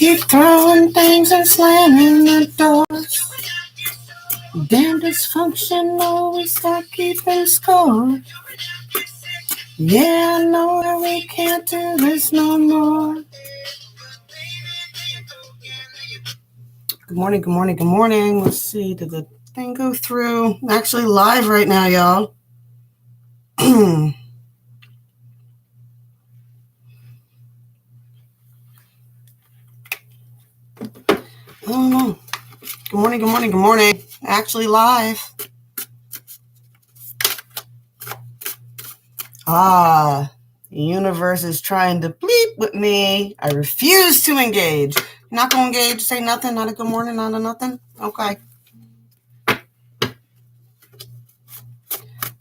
Keep throwing things and slamming the doors. Damn dysfunction, always start keeping score. Yeah, I know that we can't do this no more. Good morning, good morning, good morning. Let's see, did the thing go through? I'm actually live right now, y'all. I don't know. Good morning, good morning, good morning. Actually live. The universe is trying to bleep with me. I refuse to engage. Not going to engage, say nothing, not a good morning, not a nothing? Okay.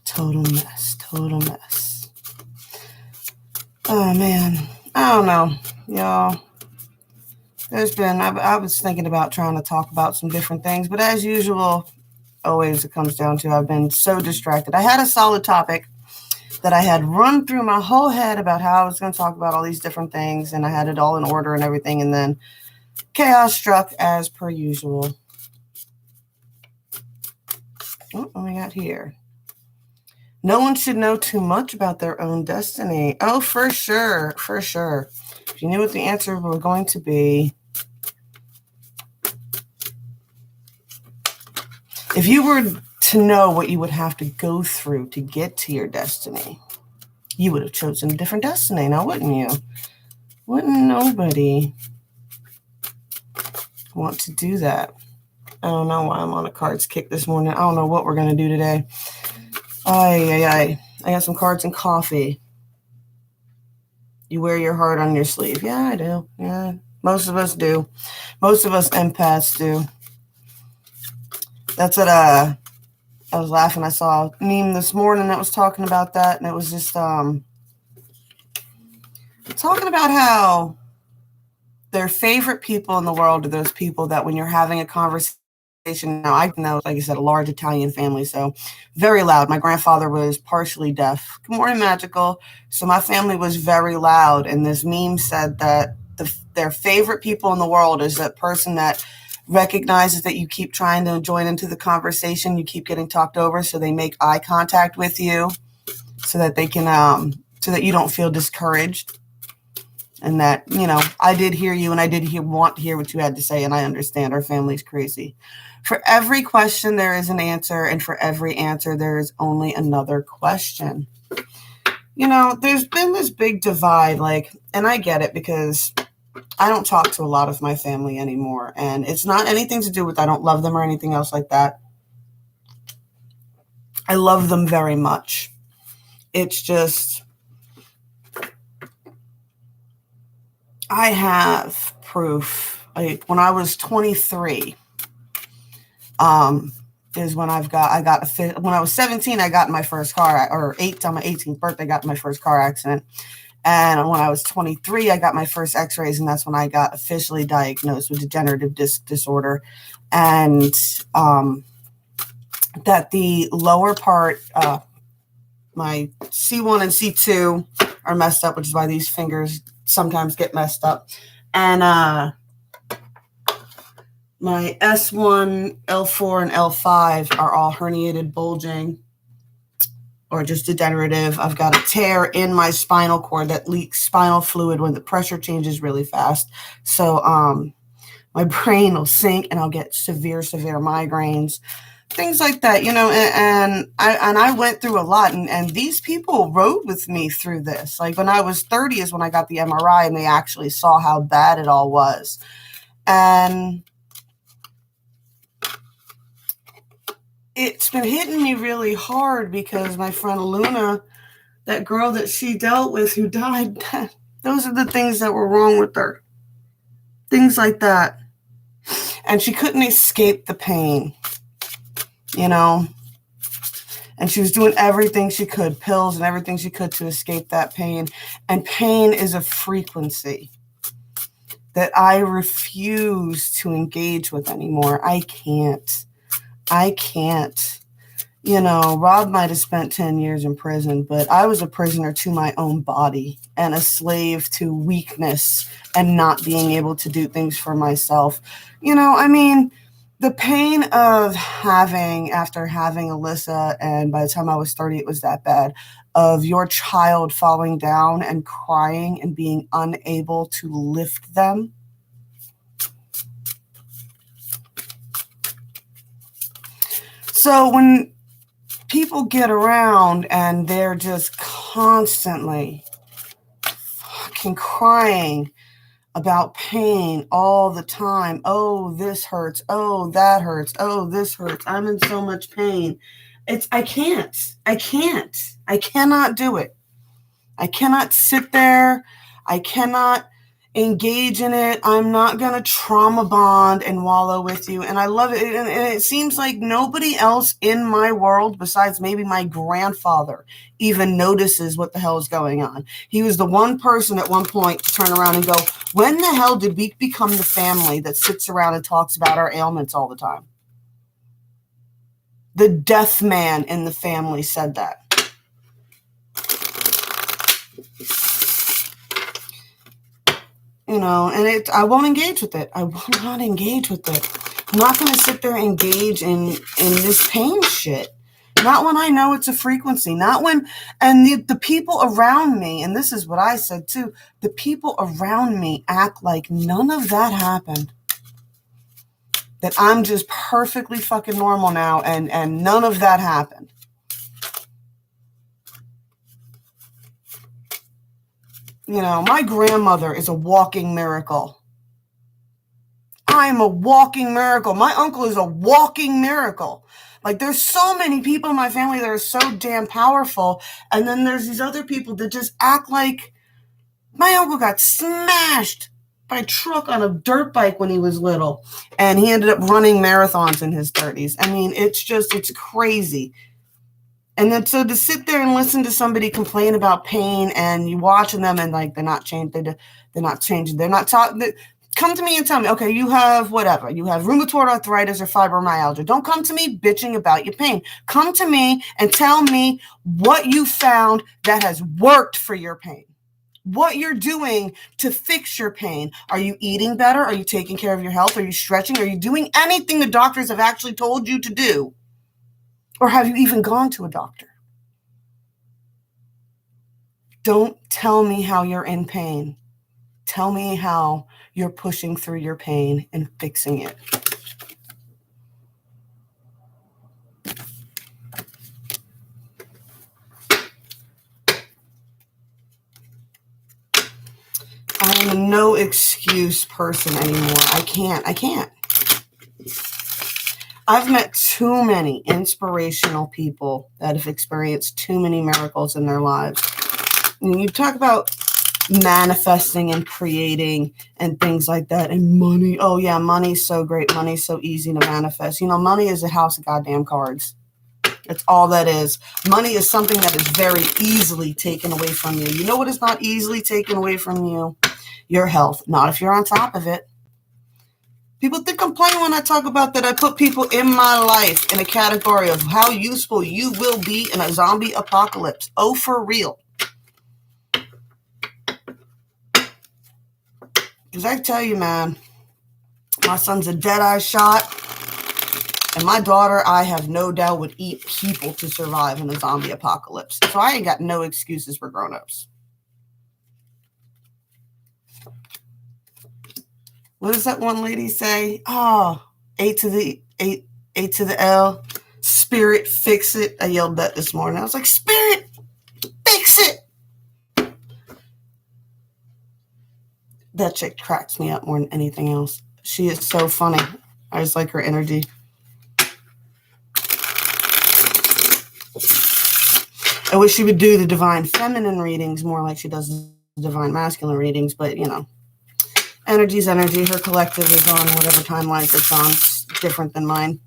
Total mess. Oh, man. I don't know, y'all. I was thinking about trying to talk about some different things, but as usual, always it comes down to I've been so distracted. I had a solid topic that I had run through my whole head about how I was going to talk about all these different things, and I had it all in order and everything, and then chaos struck as per usual. What do we got here? No one should know too much about their own destiny. Oh, for sure. If you knew what the answer were going to be. If you were to know what you would have to go through to get to your destiny, you would have chosen a different destiny, now wouldn't you? Wouldn't nobody want to do that? I don't know why I'm on a cards kick this morning. I don't know what we're going to do today. I got some cards and coffee. You wear your heart on your sleeve. Yeah, I do. Yeah, most of us do. Most of us empaths do. That's what I was laughing. I saw a meme this morning that was talking about that, and it was just talking about how their favorite people in the world are those people that when you're having a conversation. Now, I know, like I said, a large Italian family, so very loud. My grandfather was partially deaf. Good morning, Magical. So my family was very loud, and this meme said that their favorite people in the world is that person that recognizes that you keep trying to join into the conversation, you keep getting talked over, so they make eye contact with you so that they can, so that you don't feel discouraged. And that, I did hear you and I did want to hear what you had to say, and I understand our family's crazy. For every question, there is an answer, and for every answer, there is only another question. There's been this big divide, and I get it because I don't talk to a lot of my family anymore, and it's not anything to do with I don't love them or anything else like that. I love them very much. It's just, I have proof. When I was 23, is when when I was 17, I got in my first car, or on my 18th birthday, I got in my first car accident. And when I was 23, I got my first x-rays, and that's when I got officially diagnosed with degenerative disc disorder. And that the lower part, my C1 and C2 are messed up, which is why these fingers sometimes get messed up. And my S1, L4, and L5 are all herniated, bulging, or just degenerative. I've got a tear in my spinal cord that leaks spinal fluid when the pressure changes really fast. So my brain will sink, and I'll get severe migraines, things like that, and I went through a lot, and these people rode with me through this. Like when I was 30 is when I got the MRI, and they actually saw how bad it all was. And it's been hitting me really hard because my friend Luna, that girl that she dealt with who died, those are the things that were wrong with her. Things like that. And she couldn't escape the pain, And she was doing everything she could, pills and everything she could to escape that pain. And pain is a frequency that I refuse to engage with anymore. I can't. Rob might have spent 10 years in prison, but I was a prisoner to my own body and a slave to weakness and not being able to do things for myself. The pain of after having Alyssa, and by the time I was 30, it was that bad, of your child falling down and crying and being unable to lift them. So when people get around and they're just constantly fucking crying about pain all the time. Oh, this hurts. Oh, that hurts. Oh, this hurts. I'm in so much pain. I cannot do it. I cannot sit there. I cannot engage in it. I'm not going to trauma bond and wallow with you. And I love it. And it seems like nobody else in my world, besides maybe my grandfather, even notices what the hell is going on. He was the one person at one point to turn around and go, when the hell did we become the family that sits around and talks about our ailments all the time? The death man in the family said that. And I won't engage with it. I will not engage with it. I'm not going to sit there and engage in this pain shit. Not when I know it's a frequency. Not when, and the people around me, and this is what I said too, the people around me act like none of that happened. That I'm just perfectly fucking normal now, and none of that happened. My grandmother is a walking miracle. I'm a walking miracle. My uncle is a walking miracle. Like, there's so many people in my family that are so damn powerful. And then there's these other people that just act like my uncle got smashed by a truck on a dirt bike when he was little. And he ended up running marathons in his 30s. I mean, it's crazy. And then so to sit there and listen to somebody complain about pain and you watching them and like they're not changed, they're not changing, they're not talking. Come to me and tell me, okay, you have whatever. You have rheumatoid arthritis or fibromyalgia. Don't come to me bitching about your pain. Come to me and tell me what you found that has worked for your pain. What you're doing to fix your pain. Are you eating better? Are you taking care of your health? Are you stretching? Are you doing anything the doctors have actually told you to do? Or have you even gone to a doctor? Don't tell me how you're in pain. Tell me how you're pushing through your pain and fixing it. I am a no excuse person anymore. I can't. I've met too many inspirational people that have experienced too many miracles in their lives. And you talk about manifesting and creating and things like that, and money. Oh yeah, money's so great. Money's so easy to manifest. Money is a house of goddamn cards. It's all that is. Money is something that is very easily taken away from you. You know what is not easily taken away from you? Your health. Not if you're on top of it. People complain when I talk about that I put people in my life in a category of how useful you will be in a zombie apocalypse. Oh, for real. Because I tell you, man, my son's a dead-eye shot. And my daughter, I have no doubt, would eat people to survive in a zombie apocalypse. So I ain't got no excuses for grown-ups. What does that one lady say? Oh, A to the L. Spirit, fix it. I yelled that this morning. I was like, Spirit, fix it. That chick cracks me up more than anything else. She is so funny. I just like her energy. I wish she would do the divine feminine readings more like she does the divine masculine readings, but energy's energy. Her collective is on whatever timeline it's on. It's different than mine.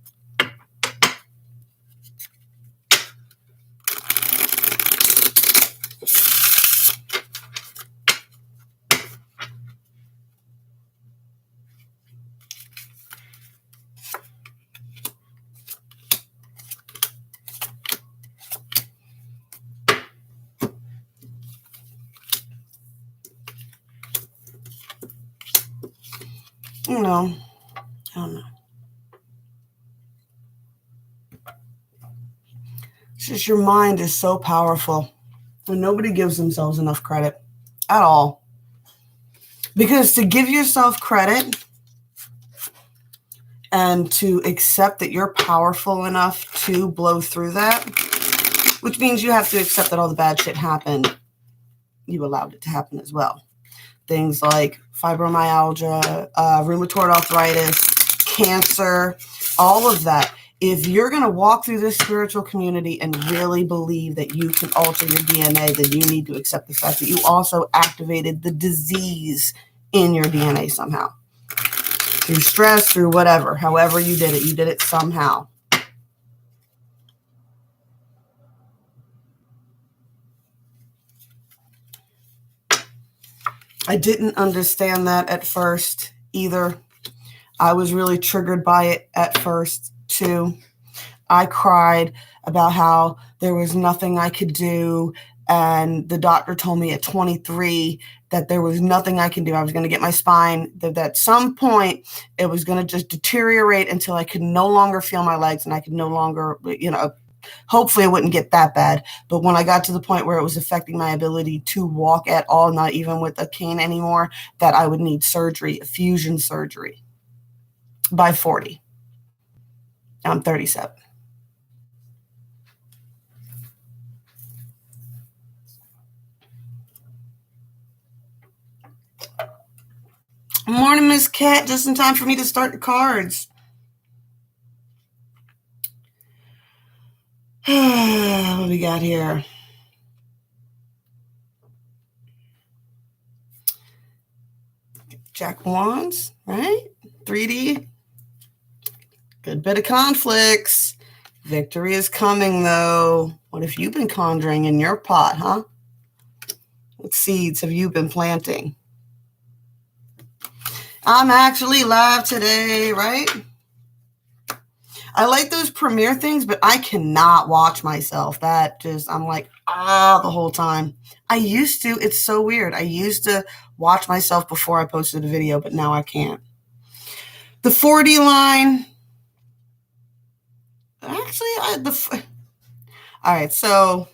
you know, I don't know. It's just your mind is so powerful, and nobody gives themselves enough credit at all. Because to give yourself credit and to accept that you're powerful enough to blow through that, which means you have to accept that all the bad shit happened. You allowed it to happen as well. Things like fibromyalgia, rheumatoid arthritis, cancer, all of that. If you're going to walk through this spiritual community and really believe that you can alter your DNA, then you need to accept the fact that you also activated the disease in your DNA somehow. Through stress, through whatever, however you did it somehow. I didn't understand that at first either. I was really triggered by it at first too. I cried about how there was nothing I could do. And the doctor told me at 23 that there was nothing I can do. I was going to get my spine, that at some point it was going to just deteriorate until I could no longer feel my legs and I could no longer, hopefully it wouldn't get that bad. But when I got to the point where it was affecting my ability to walk at all, not even with a cane anymore, that I would need surgery, fusion surgery by 40. I'm 37. Morning, Miss Cat. Just in time for me to start the cards. What do we got here? Jack of Wands, right? 3D. Good bit of conflicts. Victory is coming, though. What have you been conjuring in your pot, huh? What seeds have you been planting? I'm actually live today, right? I like those premiere things, but I cannot watch myself. I'm like, the whole time. I used to. It's so weird. I used to watch myself before I posted a video, but now I can't. The 4D line. Actually, all right, so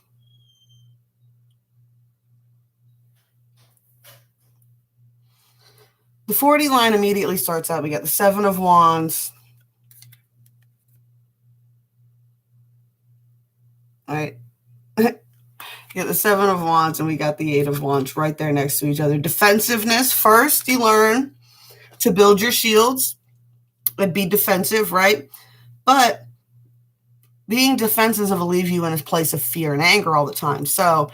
the 4D line immediately starts out. We got the 7 of Wands. All right. You got the 7 of Wands and we got the 8 of Wands right there next to each other. Defensiveness. First, you learn to build your shields and be defensive, right? But being defensive will leave you in a place of fear and anger all the time. So,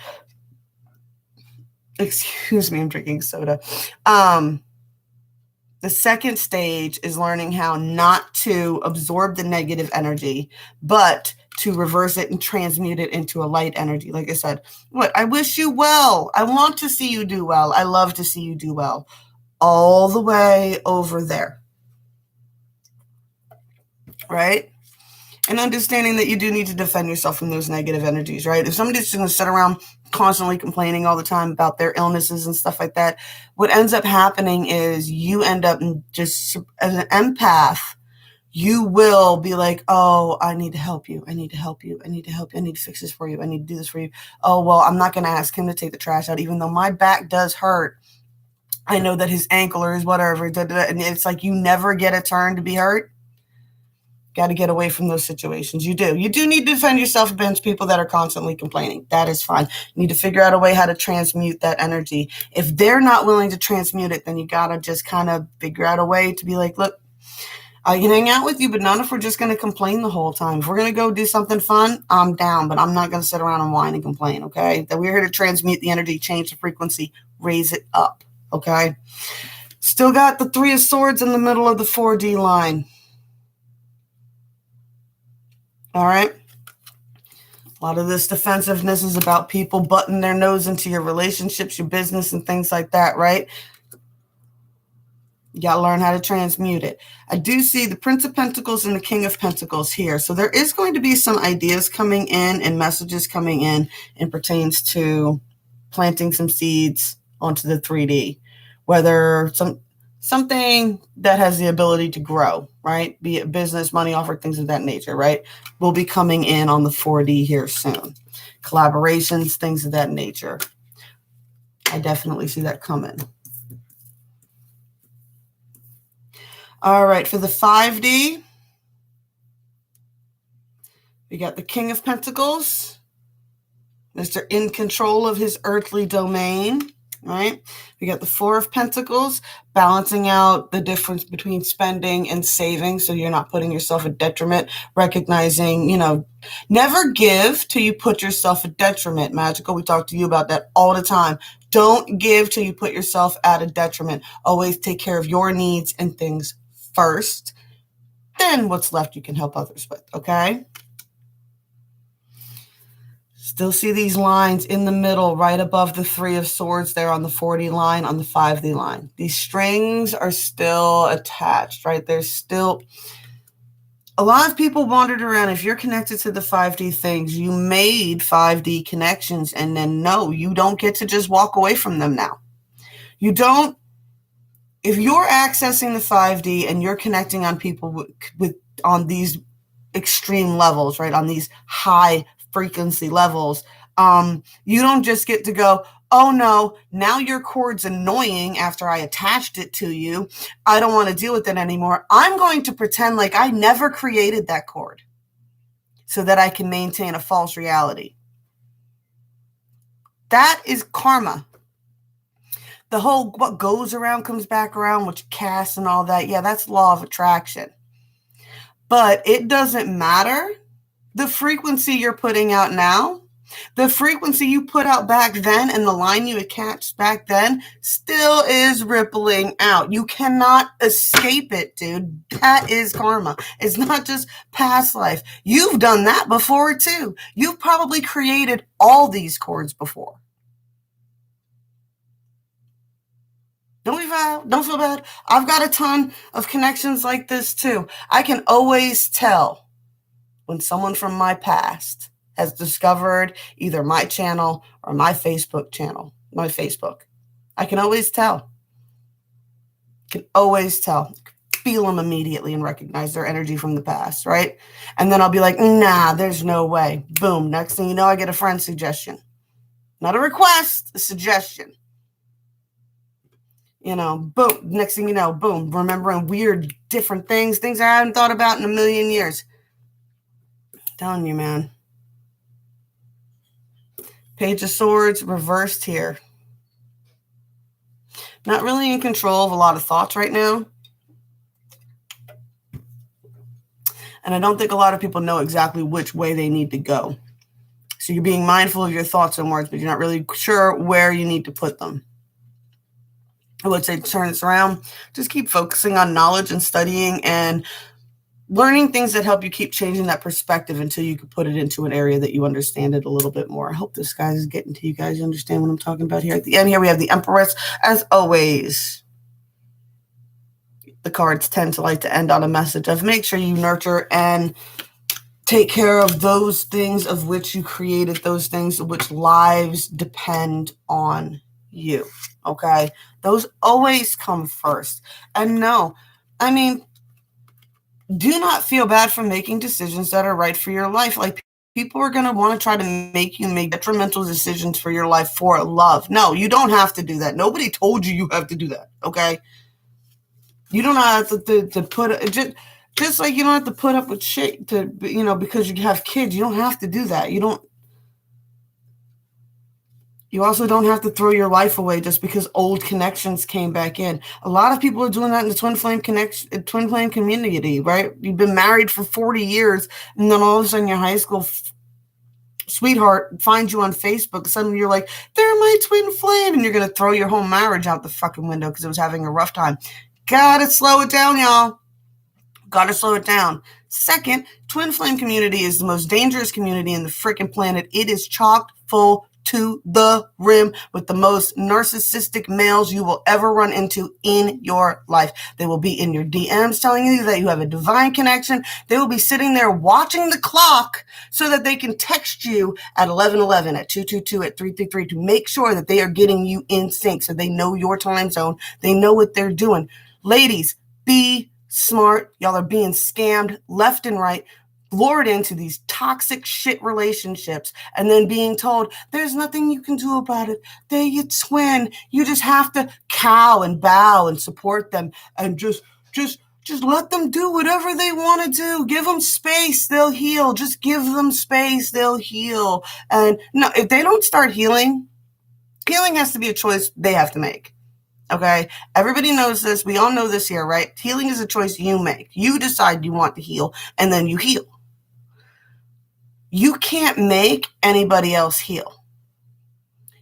excuse me, I'm drinking soda. The second stage is learning how not to absorb the negative energy, but to reverse it and transmute it into a light energy. Like I said, I wish you well. I want to see you do well. I love to see you do well. All the way over there. Right? And understanding that you do need to defend yourself from those negative energies, right? If somebody's just going to sit around constantly complaining all the time about their illnesses and stuff like that, what ends up happening is you end up just, as an empath, you will be like, oh, I need to help you. I need to help you. I need to help you. I need to fix this for you. I need to do this for you. Oh, well, I'm not going to ask him to take the trash out, even though my back does hurt. I know that his ankle or his whatever, and it's like you never get a turn to be hurt. Got to get away from those situations. You do need to defend yourself against people that are constantly complaining. That is fine. You need to figure out a way how to transmute that energy. If they're not willing to transmute it, then you got to just kind of figure out a way to be like, look, I can hang out with you, but not if we're just going to complain the whole time. If we're going to go do something fun, I'm down, but I'm not going to sit around and whine and complain, okay? That we're here to transmute the energy, change the frequency, raise it up, okay? Still got the 3 of Swords in the middle of the 4D line. All right. A lot of this defensiveness is about people butting their nose into your relationships, your business, and things like that, right? You got to learn how to transmute it. I do see the Prince of Pentacles and the King of Pentacles here. So there is going to be some ideas coming in and messages coming in pertains to planting some seeds onto the 3D. Whether something that has the ability to grow, right? Be it business, money offer, things of that nature, right? Will be coming in on the 4D here soon. Collaborations, things of that nature. I definitely see that coming. All right, for the 5D, we got the King of Pentacles, Mr. In control of his earthly domain, right? We got the Four of Pentacles, balancing out the difference between spending and saving so you're not putting yourself at detriment, recognizing, never give till you put yourself at detriment. Magical, we talk to you about that all the time. Don't give till you put yourself at a detriment. Always take care of your needs and things first. Then what's left you can help others with, okay? Still see these lines in the middle, right above the Three of Swords there on the 4D line, on the 5D line. These strings are still attached, right? There's still... A lot of people wandered around. If you're connected to the 5D things, you made 5D connections, and then no, you don't get to just walk away from them now. You don't... If you're accessing the 5D and you're connecting on people on these extreme levels, right, on these high frequency levels, you don't just get to go, oh no, now your cord's annoying after I attached it to you. I don't want to deal with it anymore. I'm going to pretend like I never created that cord so that I can maintain a false reality. That is karma. The whole what goes around comes back around, which casts and all that. Yeah, that's law of attraction. But it doesn't matter the frequency you're putting out now. The frequency you put out back then and the line you attached back then still is rippling out. You cannot escape it, dude. That is karma. It's not just past life. You've done that before, too. You've probably created all these cords before. Don't feel bad. I've got a ton of connections like this, too. I can always tell when someone from my past has discovered either my channel or my Facebook channel, my Facebook. I can always tell. Feel them immediately and recognize their energy from the past, right? And then I'll be like, nah, there's no way. Boom. Next thing you know, I get a friend suggestion. Not a request, a suggestion. Boom. Next thing you know, boom. Remembering weird, different things I hadn't thought about in a million years. I'm telling you, man. Page of Swords reversed here. Not really in control of a lot of thoughts right now. And I don't think a lot of people know exactly which way they need to go. So you're being mindful of your thoughts and words, but you're not really sure where you need to put them. I would say turn this around. Just keep focusing on knowledge and studying and learning things that help you keep changing that perspective until you can put it into an area that you understand it a little bit more. I hope this guy is getting to you guys. You understand what I'm talking about here. At the end here, we have the Empress. As always, the cards tend to like to end on a message of make sure you nurture and take care of those things of which you created, those things of which lives depend on you. Okay? Those always come first. And no, do not feel bad for making decisions that are right for your life. Like, people are going to want to try to make you make detrimental decisions for your life for love. No, you don't have to do that. Nobody told you have to do that, okay? You don't have to put just like you don't have to put up with shit because you have kids. You don't have to do that. You also don't have to throw your life away just because old connections came back in. A lot of people are doing that in the twin flame community, right? You've been married for 40 years, and then all of a sudden your high school sweetheart finds you on Facebook. Suddenly you're like, they're my twin flame, and you're going to throw your whole marriage out the fucking window because it was having a rough time. Gotta slow it down, y'all. Gotta slow it down. Second, twin flame community is the most dangerous community in the freaking planet. It is chock full to the rim with the most narcissistic males you will ever run into in your life. They will be in your DMs telling you that you have a divine connection. They will be sitting there watching the clock so that they can text you at 11:11, at 2:22, at 3:33 to make sure that they are getting you in sync so they know your time zone. They know what they're doing. Ladies, be smart. Y'all are being scammed left and right, lured into these toxic shit relationships, and then being told there's nothing you can do about it. They're your twin. You just have to cow and bow and support them and just let them do whatever they want to do. Give them space, they'll heal. Just give them space, they'll heal. And no, if they don't start healing, healing has to be a choice they have to make. Okay? Everybody knows this. We all know this here, right? Healing is a choice you make. You decide you want to heal, and then you heal. You can't make anybody else heal.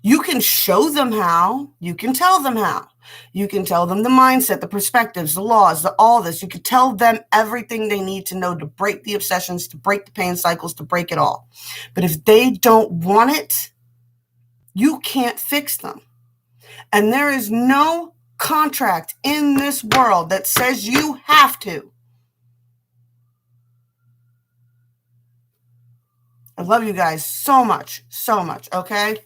You can show them how. You can tell them how. You can tell them the mindset, the perspectives, the laws, all this. You can tell them everything they need to know to break the obsessions, to break the pain cycles, to break it all. But if they don't want it, you can't fix them. And there is no contract in this world that says you have to. I love you guys so much, okay?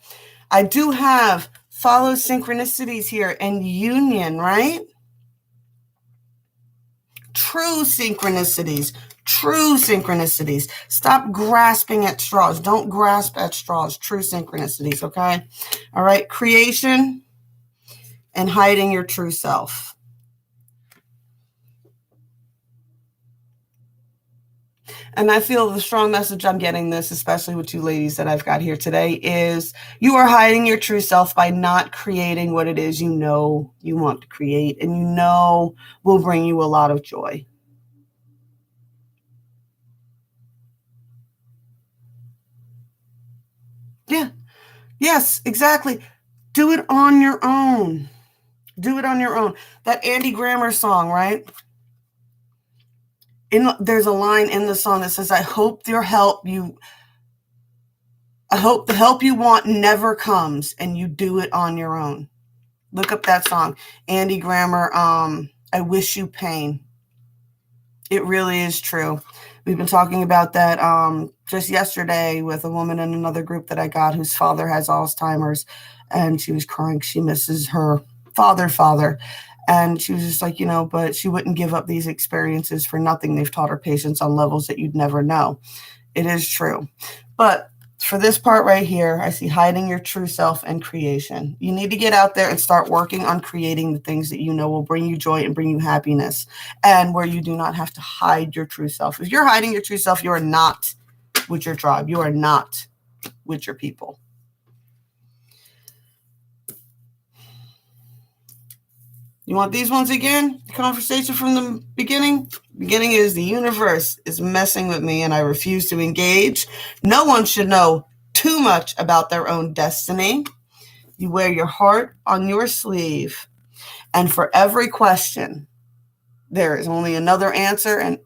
I do have follow synchronicities here and union, right? True synchronicities. Stop grasping at straws. Don't grasp at straws. True synchronicities, okay? All right, creation and hiding your true self. And I feel the strong message I'm getting this, especially with two ladies that I've got here today, is you are hiding your true self by not creating what it is you know you want to create and you know will bring you a lot of joy. Yeah. Yes, exactly. Do it on your own. That Andy Grammer song, right? There's a line in the song that says, I hope the help you want never comes and you do it on your own. Look up that song. Andy Grammer, I wish you pain. It really is true. We've been talking about that just yesterday with a woman in another group that I got whose father has Alzheimer's, and she was crying. She misses her father. And she was just like, but she wouldn't give up these experiences for nothing. They've taught her patience on levels that you'd never know. It is true. But for this part right here, I see hiding your true self and creation. You need to get out there and start working on creating the things that you know will bring you joy and bring you happiness, and where you do not have to hide your true self. If you're hiding your true self, you are not with your tribe. You are not with your people. You want these ones again? The conversation from the beginning? Beginning is the universe is messing with me and I refuse to engage. No one should know too much about their own destiny. You wear your heart on your sleeve. And for every question, there is only another answer. And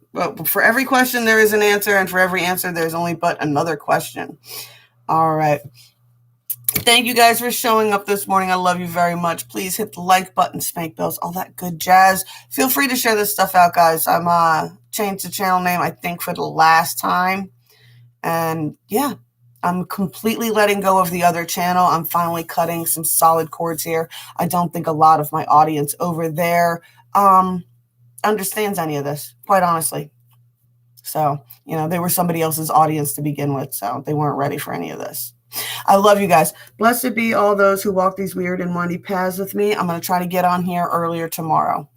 for every question, there is an answer. And for every answer, there's only but another question. All right. Thank you guys for showing up this morning. I love you very much. Please hit the like button, spank bells, all that good jazz. Feel free to share this stuff out, guys. I'm changed the channel name, I think, for the last time. And yeah, I'm completely letting go of the other channel. I'm finally cutting some solid cords here. I don't think a lot of my audience over there understands any of this, quite honestly. So, they were somebody else's audience to begin with, so they weren't ready for any of this. I love you guys. Blessed be all those who walk these weird and windy paths with me. I'm going to try to get on here earlier tomorrow.